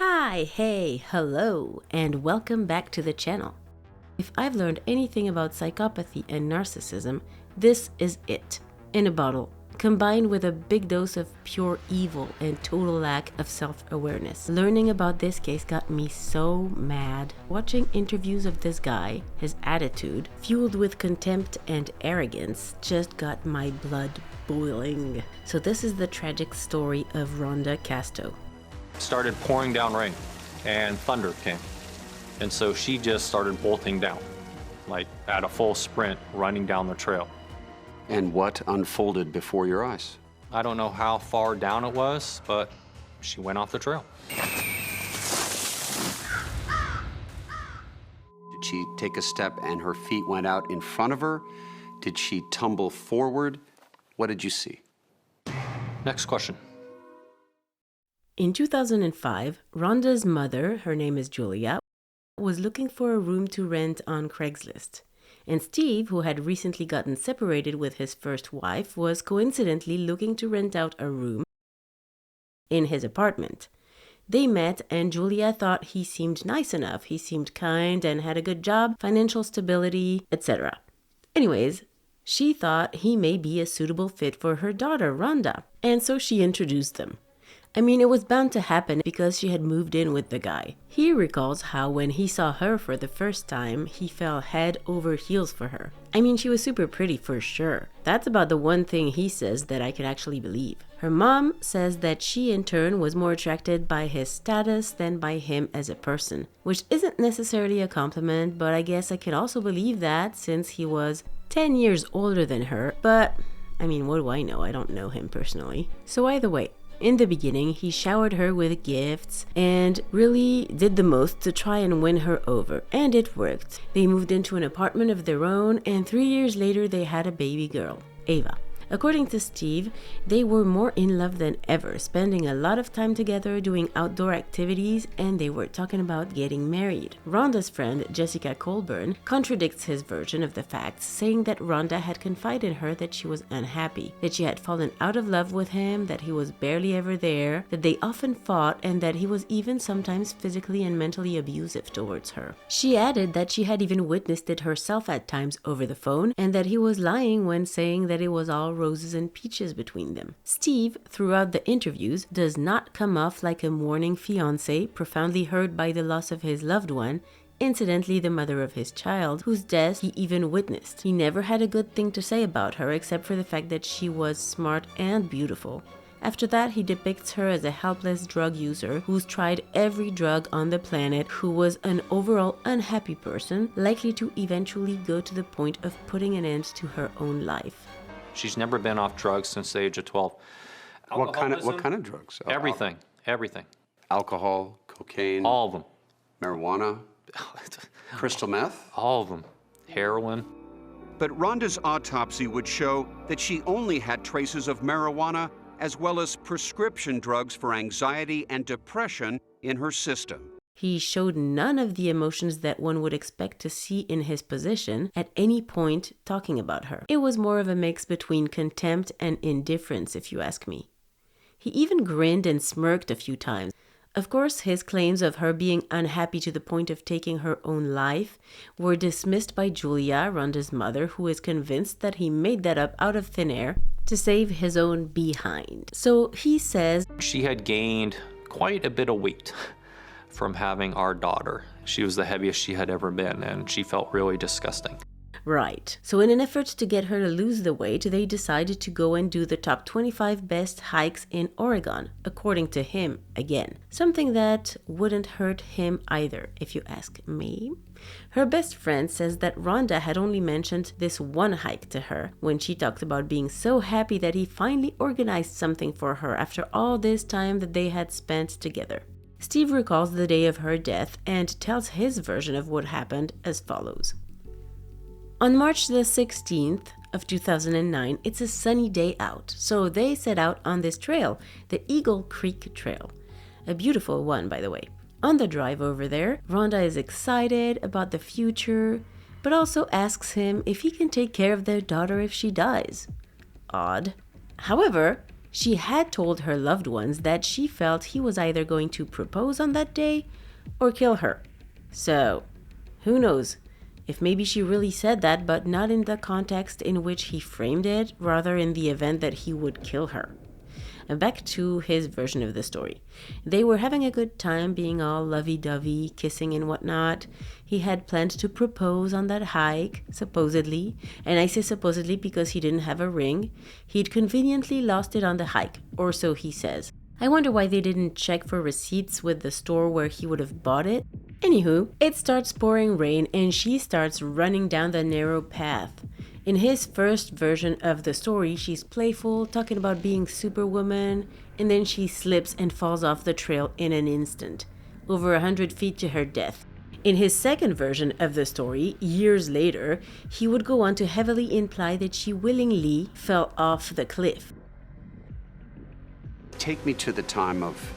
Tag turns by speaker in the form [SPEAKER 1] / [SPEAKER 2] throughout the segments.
[SPEAKER 1] Hi, hey, hello, and welcome back to the channel. If I've learned anything about psychopathy and narcissism, this is it, in a bottle, combined with a big dose of pure evil and total lack of self-awareness. Learning about this case got me so mad. Watching interviews of this guy, his attitude, fueled with contempt and arrogance, just got my blood boiling. So this is the tragic story of Rhonda Casto.
[SPEAKER 2] Started pouring down rain and thunder came. And so she just started bolting down, like at a full sprint, running down the trail.
[SPEAKER 3] And what unfolded before your eyes?
[SPEAKER 2] I don't know how far down it was, but she went off the trail.
[SPEAKER 3] Did she take a step and her feet went out in front of her? Did she tumble forward? What did you see?
[SPEAKER 2] Next question.
[SPEAKER 1] In 2005, Rhonda's mother, her name is Julia, was looking for a room to rent on Craigslist. And Steve, who had recently gotten separated with his first wife, was coincidentally looking to rent out a room in his apartment. They met and Julia thought he seemed nice enough. He seemed kind and had a good job, financial stability, etc. Anyways, she thought he may be a suitable fit for her daughter, Rhonda. And so she introduced them. I mean, it was bound to happen because she had moved in with the guy. He recalls how when he saw her for the first time, he fell head over heels for her. I mean, she was super pretty for sure. That's about the one thing he says that I can actually believe. Her mom says that she in turn was more attracted by his status than by him as a person, which isn't necessarily a compliment, but I guess I can also believe that since he was 10 years older than her. But, I mean, what do I know? I don't know him personally. So either way, in the beginning, he showered her with gifts and really did the most to try and win her over. And it worked. They moved into an apartment of their own, and 3 years later, they had a baby girl, Ava. According to Steve, they were more in love than ever, spending a lot of time together doing outdoor activities, and they were talking about getting married. Rhonda's friend, Jessica Colburn, contradicts his version of the facts, saying that Rhonda had confided in her that she was unhappy, that she had fallen out of love with him, that he was barely ever there, that they often fought, and that he was even sometimes physically and mentally abusive towards her. She added that she had even witnessed it herself at times over the phone, and that he was lying when saying that it was all roses and peaches between them. Steve, throughout the interviews, does not come off like a mourning fiancé, profoundly hurt by the loss of his loved one, incidentally the mother of his child, whose death he even witnessed. He never had a good thing to say about her except for the fact that she was smart and beautiful. After that, he depicts her as a helpless drug user who's tried every drug on the planet, who was an overall unhappy person, likely to eventually go to the point of putting an end to her own life.
[SPEAKER 2] She's never been off drugs since the age of 12.
[SPEAKER 3] What kind of drugs?
[SPEAKER 2] Everything.
[SPEAKER 3] Alcohol, cocaine,
[SPEAKER 2] All of them.
[SPEAKER 3] marijuana, crystal meth?
[SPEAKER 2] All of them. Heroin.
[SPEAKER 4] But Rhonda's autopsy would show that she only had traces of marijuana as well as prescription drugs for anxiety and depression in her system.
[SPEAKER 1] He showed none of the emotions that one would expect to see in his position at any point talking about her. It was more of a mix between contempt and indifference, if you ask me. He even grinned and smirked a few times. Of course, his claims of her being unhappy to the point of taking her own life were dismissed by Julia, Rhonda's mother, who is convinced that he made that up out of thin air to save his own behind. So he says
[SPEAKER 2] She had gained quite a bit of weight from having our daughter. She was the heaviest she had ever been, and she felt really disgusting.
[SPEAKER 1] Right. So in an effort to get her to lose the weight, they decided to go and do the top 25 best hikes in Oregon, according to him again. Something that wouldn't hurt him either, if you ask me. Her best friend says that Rhonda had only mentioned this one hike to her when she talked about being so happy that he finally organized something for her after all this time that they had spent together. Steve recalls the day of her death and tells his version of what happened as follows. On March the 16th of 2009, it's a sunny day out, so they set out on this trail, the Eagle Creek Trail. A beautiful one, by the way. On the drive over there, Rhonda is excited about the future, but also asks him if he can take care of their daughter if she dies. Odd. However, She had told her loved ones that she felt he was either going to propose on that day or kill her. So, who knows? If maybe she really said that, but not in the context in which he framed it, rather in the event that he would kill her. And back to his version of the story. They were having a good time, being all lovey-dovey, kissing and whatnot. He had planned to propose on that hike, supposedly. And I say supposedly because he didn't have a ring. He'd conveniently lost it on the hike, or so he says. I wonder why they didn't check for receipts with the store where he would have bought it. Anywho, it starts pouring rain and she starts running down the narrow path. In his first version of the story, she's playful, talking about being Superwoman, and then she slips and falls off the trail in an instant, over 100 feet to her death. In his second version of the story, years later, he would go on to heavily imply that she willingly fell off the cliff.
[SPEAKER 3] Take me to the time of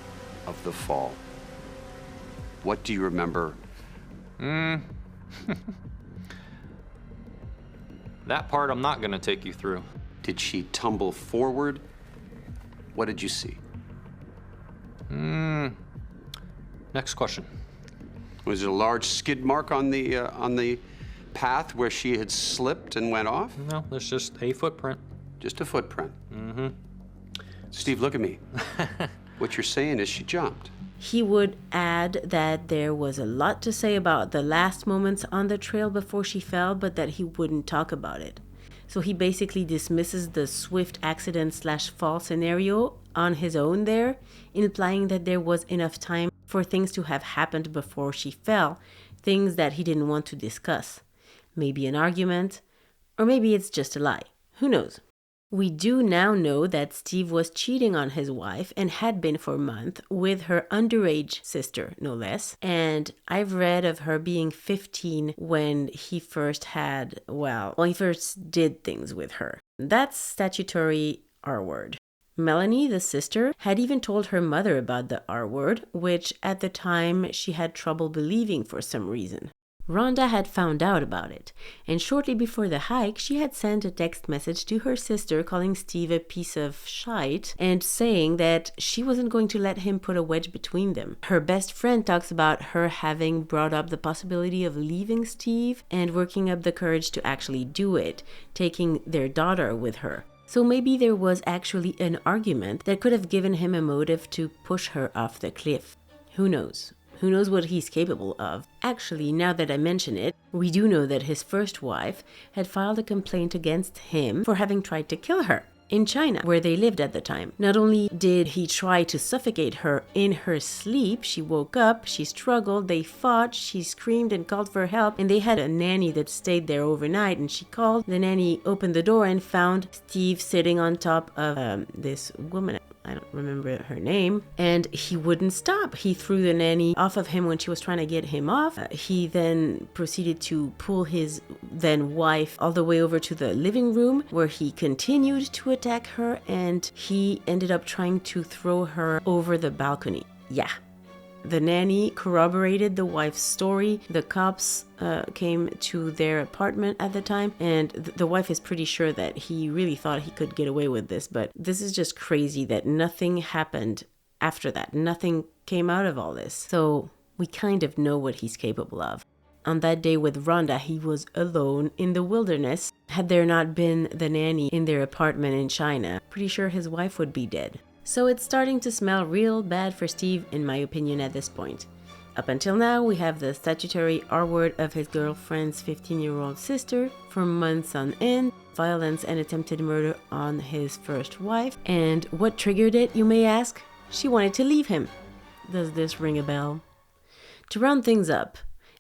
[SPEAKER 3] the fall. What do you remember?
[SPEAKER 2] That part I'm not going to take you through.
[SPEAKER 3] Did she tumble forward? What did you see?
[SPEAKER 2] Next question.
[SPEAKER 3] Was it a large skid mark on the path where she had slipped and went off?
[SPEAKER 2] No, there's just a footprint.
[SPEAKER 3] Just a footprint. Mm-hmm. Steve, look at me. What you're saying is she jumped.
[SPEAKER 1] He would add that there was a lot to say about the last moments on the trail before she fell, but that he wouldn't talk about it. So he basically dismisses the swift accident/fall scenario on his own there, implying that there was enough time for things to have happened before she fell, things that he didn't want to discuss. Maybe an argument, or maybe it's just a lie. Who knows? We do now know that Steve was cheating on his wife and had been for months with her underage sister, no less. And I've read of her being 15 when he first did things with her. That's statutory R word. Melanie, the sister, had even told her mother about the R word, which at the time she had trouble believing for some reason. Rhonda had found out about it, and shortly before the hike, she had sent a text message to her sister calling Steve a piece of shite and saying that she wasn't going to let him put a wedge between them. Her best friend talks about her having brought up the possibility of leaving Steve and working up the courage to actually do it, taking their daughter with her. So maybe there was actually an argument that could have given him a motive to push her off the cliff. Who knows? Who knows what he's capable of? Actually, now that I mention it, we do know that his first wife had filed a complaint against him for having tried to kill her in China, where they lived at the time. Not only did he try to suffocate her in her sleep, she woke up, she struggled, they fought, she screamed and called for help, and they had a nanny that stayed there overnight, and she called. The nanny opened the door and found Steve sitting on top of this woman. I don't remember her name, and he wouldn't stop. He threw the nanny off of him when she was trying to get him off. He then proceeded to pull his then wife all the way over to the living room, where he continued to attack her, and he ended up trying to throw her over the balcony. Yeah. The nanny corroborated the wife's story. The cops came to their apartment at the time, and the wife is pretty sure that he really thought he could get away with this. But this is just crazy that nothing happened after that. Nothing came out of all this. So we kind of know what he's capable of. On that day with Rhonda, he was alone in the wilderness. Had there not been the nanny in their apartment in China, pretty sure his wife would be dead. So it's starting to smell real bad for Steve, in my opinion, at this point. Up until now, we have the statutory R word of his girlfriend's 15-year-old sister for months on end, violence and attempted murder on his first wife. And what triggered it, you may ask? She wanted to leave him. Does this ring a bell? To round things up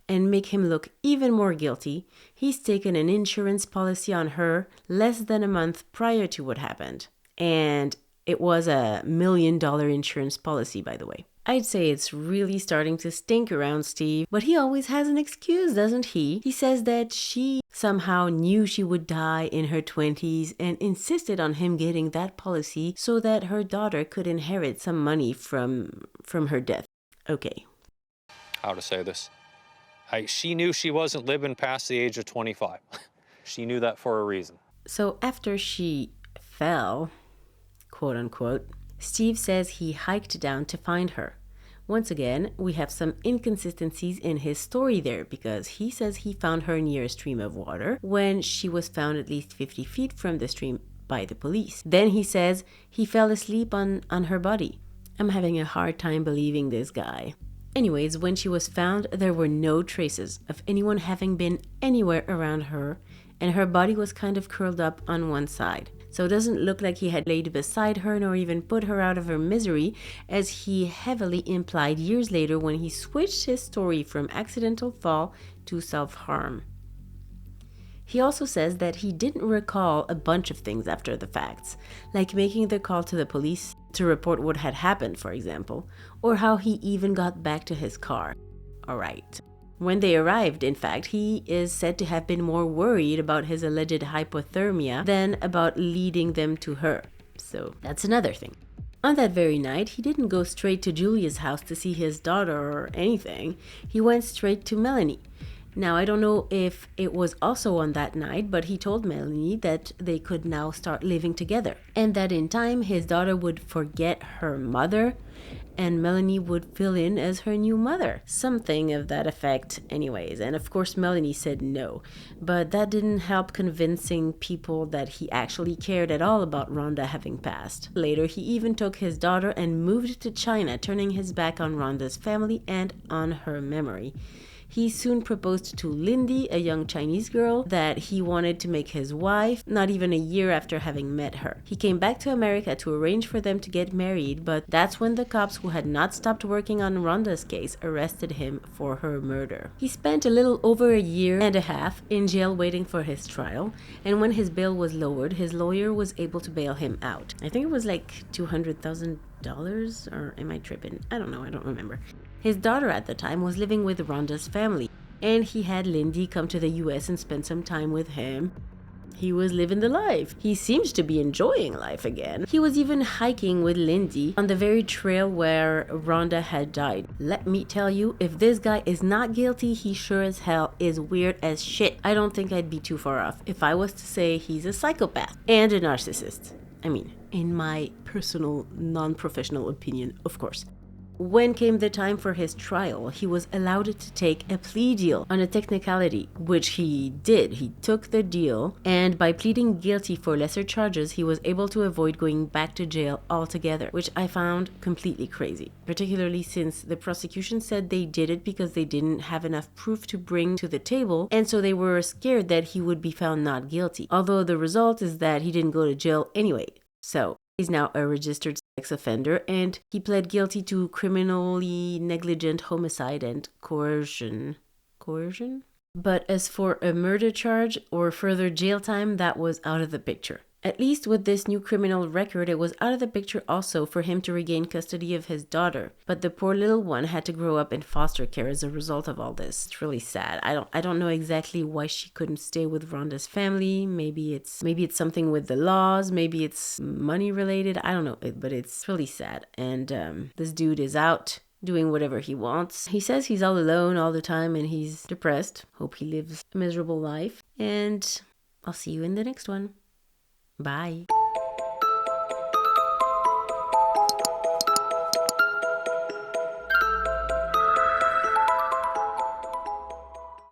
[SPEAKER 1] and make him look even more guilty, he's taken an insurance policy on her less than a month prior to what happened. And it was a $1 million insurance policy, by the way. I'd say it's really starting to stink around Steve, but he always has an excuse, doesn't he? He says that she somehow knew she would die in her 20s and insisted on him getting that policy so that her daughter could inherit some money from her death. Okay.
[SPEAKER 2] How to say this? She knew she wasn't living past the age of 25. She knew that for a reason.
[SPEAKER 1] So after she fell, quote unquote, Steve says he hiked down to find her. Once again, we have some inconsistencies in his story there, because he says he found her near a stream of water when she was found at least 50 feet from the stream by the police. Then he says he fell asleep on her body. I'm having a hard time believing this guy. Anyways, when she was found, there were no traces of anyone having been anywhere around her, and her body was kind of curled up on one side. So it doesn't look like he had laid beside her nor even put her out of her misery, as he heavily implied years later when he switched his story from accidental fall to self-harm. He also says that he didn't recall a bunch of things after the facts, like making the call to the police to report what had happened, for example, or how he even got back to his car. Alright. When they arrived, in fact, he is said to have been more worried about his alleged hypothermia than about leading them to her. So that's another thing. On that very night, he didn't go straight to Julia's house to see his daughter or anything. He went straight to Melanie. Now, I don't know if it was also on that night, but he told Melanie that they could now start living together, and that in time his daughter would forget her mother and Melanie would fill in as her new mother. Something of that effect anyways. And of course Melanie said no, but that didn't help convincing people that he actually cared at all about Rhonda having passed. Later, he even took his daughter and moved to China, turning his back on Rhonda's family and on her memory. He soon proposed to Lindy, a young Chinese girl that he wanted to make his wife, not even a year after having met her. He came back to America to arrange for them to get married, but that's when the cops, who had not stopped working on Rhonda's case, arrested him for her murder. He spent a little over a year and a half in jail waiting for his trial, and when his bail was lowered, his lawyer was able to bail him out. I think it was like $200,000, or am I tripping? I don't know, I don't remember. His daughter at the time was living with Rhonda's family, and he had Lindy come to the US and spend some time with him. He was living the life. He seems to be enjoying life again. He was even hiking with Lindy on the very trail where Rhonda had died. Let me tell you, if this guy is not guilty, he sure as hell is weird as shit. I don't think I'd be too far off if I was to say he's a psychopath and a narcissist. I mean, in my personal, non-professional opinion, of course. When came the time for his trial, he was allowed to take a plea deal on a technicality, which he did. He took the deal, and by pleading guilty for lesser charges, he was able to avoid going back to jail altogether, which I found completely crazy, particularly since the prosecution said they did it because they didn't have enough proof to bring to the table, and so they were scared that he would be found not guilty, although the result is that he didn't go to jail anyway. So he's now a registered sex offender, and he pled guilty to criminally negligent homicide and coercion. But as for a murder charge or further jail time, that was out of the picture. At least with this new criminal record, it was out of the picture also for him to regain custody of his daughter. But the poor little one had to grow up in foster care as a result of all this. It's really sad. I don't know exactly why she couldn't stay with Rhonda's family. Maybe it's something with the laws. Maybe it's money related. I don't know. But it's really sad. And this dude is out doing whatever he wants. He says he's all alone all the time and he's depressed. Hope he lives a miserable life. And I'll see you in the next one. Bye.